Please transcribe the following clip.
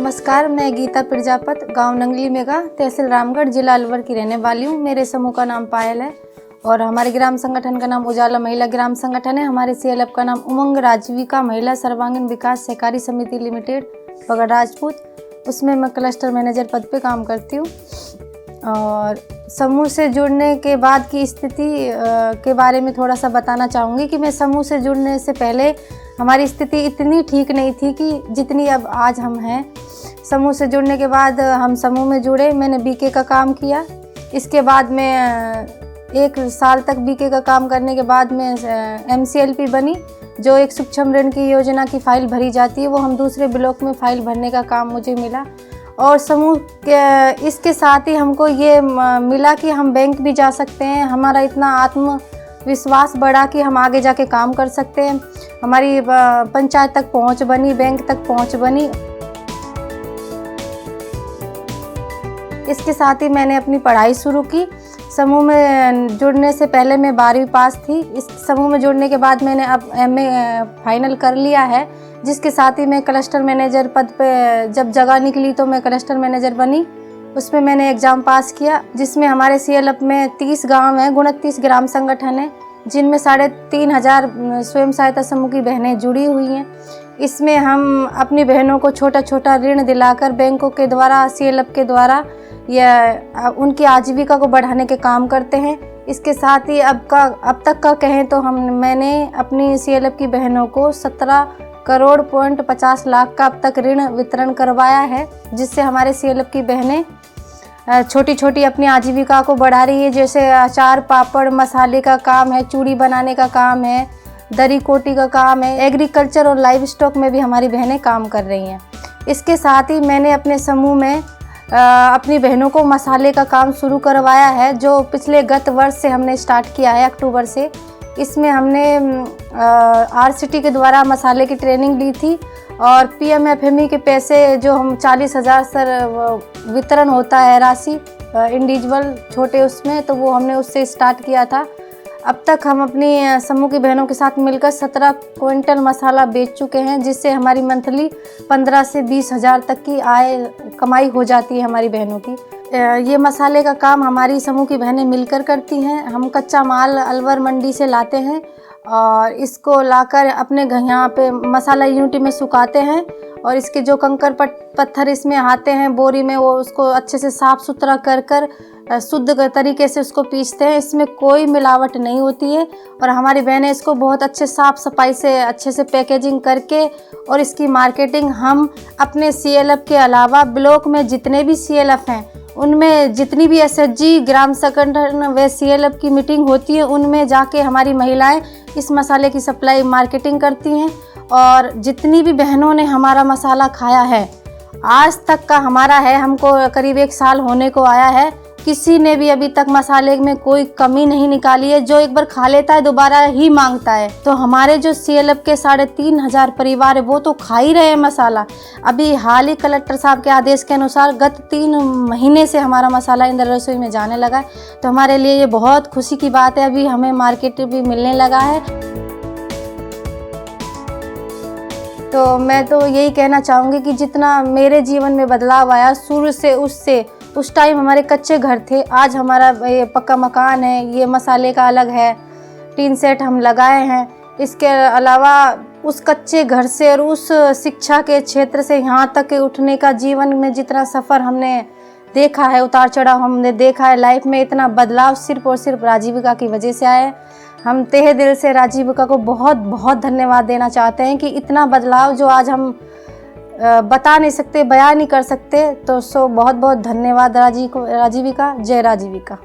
नमस्कार, मैं गीता प्रजापत, गांव नंगली मेगा, तहसील रामगढ़, जिला अलवर की रहने वाली हूं। मेरे समूह का नाम पायल है और हमारे ग्राम संगठन का नाम उजाला महिला ग्राम संगठन है। हमारे सीएलएफ का नाम उमंग राजीविका महिला सर्वांगीण विकास सहकारी समिति लिमिटेड, बगड़ राजपूत। उसमें मैं क्लस्टर मैनेजर पद पे काम करती हूँ। और समूह से जुड़ने के बाद की स्थिति के बारे में थोड़ा सा बताना चाहूँगी कि मैं समूह से जुड़ने से पहले हमारी स्थिति इतनी ठीक नहीं थी कि जितनी अब आज हम हैं। समूह से जुड़ने के बाद हम समूह में जुड़े, मैंने बीके का काम किया। इसके बाद मैं 1 साल तक बीके का काम करने के बाद में MCLP बनी, जो एक सूक्ष्म ऋण की योजना की फ़ाइल भरी जाती है, वो हम दूसरे ब्लॉक में फ़ाइल भरने का काम मुझे मिला। और समूह के इसके साथ ही हमको ये मिला कि हम बैंक भी जा सकते हैं। हमारा इतना आत्मविश्वास बढ़ा कि हम आगे जाके काम कर सकते हैं। हमारी पंचायत तक पहुंच बनी, बैंक तक पहुंच बनी। इसके साथ ही मैंने अपनी पढ़ाई शुरू की। समूह में जुड़ने से पहले मैं 12वीं पास थी। इस समूह में जुड़ने के बाद मैंने अब MA फाइनल कर लिया है, जिसके साथ ही मैं क्लस्टर मैनेजर पद पे जब जगह निकली तो मैं क्लस्टर मैनेजर बनी। उसमें मैंने एग्ज़ाम पास किया, जिसमें हमारे CLF में 30 गांव हैं, 29 ग्राम संगठन हैं, जिनमें 3500 स्वयं सहायता समूह की बहनें जुड़ी हुई हैं। इसमें हम अपनी बहनों को छोटा छोटा ऋण दिलाकर बैंकों के द्वारा, CLF के द्वारा या उनकी आजीविका को बढ़ाने के काम करते हैं। इसके साथ ही अब तक का कहें तो मैंने अपनी CLF की बहनों को 17 करोड़ 50 लाख का अब तक ऋण वितरण करवाया है, जिससे हमारे CLF की बहनें छोटी छोटी अपनी आजीविका को बढ़ा रही है। जैसे अचार, पापड़, मसाले का काम है, चूड़ी बनाने का काम है, दरी कोटी का काम है, एग्रीकल्चर और लाइव स्टॉक में भी हमारी बहनें काम कर रही हैं। इसके साथ ही मैंने अपने समूह में अपनी बहनों को मसाले का काम शुरू करवाया है, जो पिछले गत वर्ष से हमने स्टार्ट किया है, अक्टूबर से। इसमें हमने RCT के द्वारा मसाले की ट्रेनिंग ली थी और PMFME के पैसे जो हम 40,000 सर वितरण होता है राशि इंडिविजुअल छोटे, उसमें तो वो हमने उससे स्टार्ट किया था। अब तक हम अपनी समूह की बहनों के साथ मिलकर 17 क्विंटल मसाला बेच चुके हैं, जिससे हमारी मंथली 15 से 20,000 तक की कमाई हो जाती है हमारी बहनों की। ये मसाले का काम हमारी समूह की बहनें मिलकर करती हैं। हम कच्चा माल अलवर मंडी से लाते हैं और इसको लाकर अपने यहाँ पे मसाला यूनिट में सुखाते हैं और इसके जो कंकर पत्थर इसमें आते हैं बोरी में, वो उसको अच्छे से साफ़ सुथरा कर शुद्ध तरीके से उसको पीसते हैं। इसमें कोई मिलावट नहीं होती है और हमारी बहनें इसको बहुत अच्छे साफ़ सफाई से अच्छे से पैकेजिंग करके और इसकी मार्केटिंग हम अपने CLF के अलावा ब्लॉक में जितने भी CLF हैं, उनमें जितनी भी SHG ग्राम संगठन व CLF की मीटिंग होती है, उनमें जाके हमारी महिलाएं इस मसाले की सप्लाई मार्केटिंग करती हैं। और जितनी भी बहनों ने हमारा मसाला खाया है, आज तक का हमारा है, हमको करीब 1 साल होने को आया है, किसी ने भी अभी तक मसाले में कोई कमी नहीं निकाली है। जो एक बार खा लेता है दोबारा ही मांगता है। तो हमारे जो CLF के 3,500 परिवार है, वो तो खा ही रहे हैं मसाला। अभी हाल ही कलेक्टर साहब के आदेश के अनुसार गत 3 महीने से हमारा मसाला इंदिरा रसोई में जाने लगा है। तो हमारे लिए ये बहुत खुशी की बात है। अभी हमें मार्केट भी मिलने लगा है। तो मैं तो यही कहना चाहूँगी कि जितना मेरे जीवन में बदलाव आया शुरू से, उस टाइम हमारे कच्चे घर थे, आज हमारा ये पक्का मकान है, ये मसाले का अलग है, टीन सेट हम लगाए हैं। इसके अलावा उस कच्चे घर से और उस शिक्षा के क्षेत्र से यहाँ तक उठने का जीवन में जितना सफ़र हमने देखा है, उतार चढ़ाव हमने देखा है, लाइफ में इतना बदलाव सिर्फ और सिर्फ राजीविका की वजह से आया है। हम तहे दिल से राजीविका को बहुत बहुत धन्यवाद देना चाहते हैं कि इतना बदलाव जो आज हम बता नहीं सकते, बयान नहीं कर सकते। तो बहुत बहुत धन्यवाद राजीविका। जय राजीविका।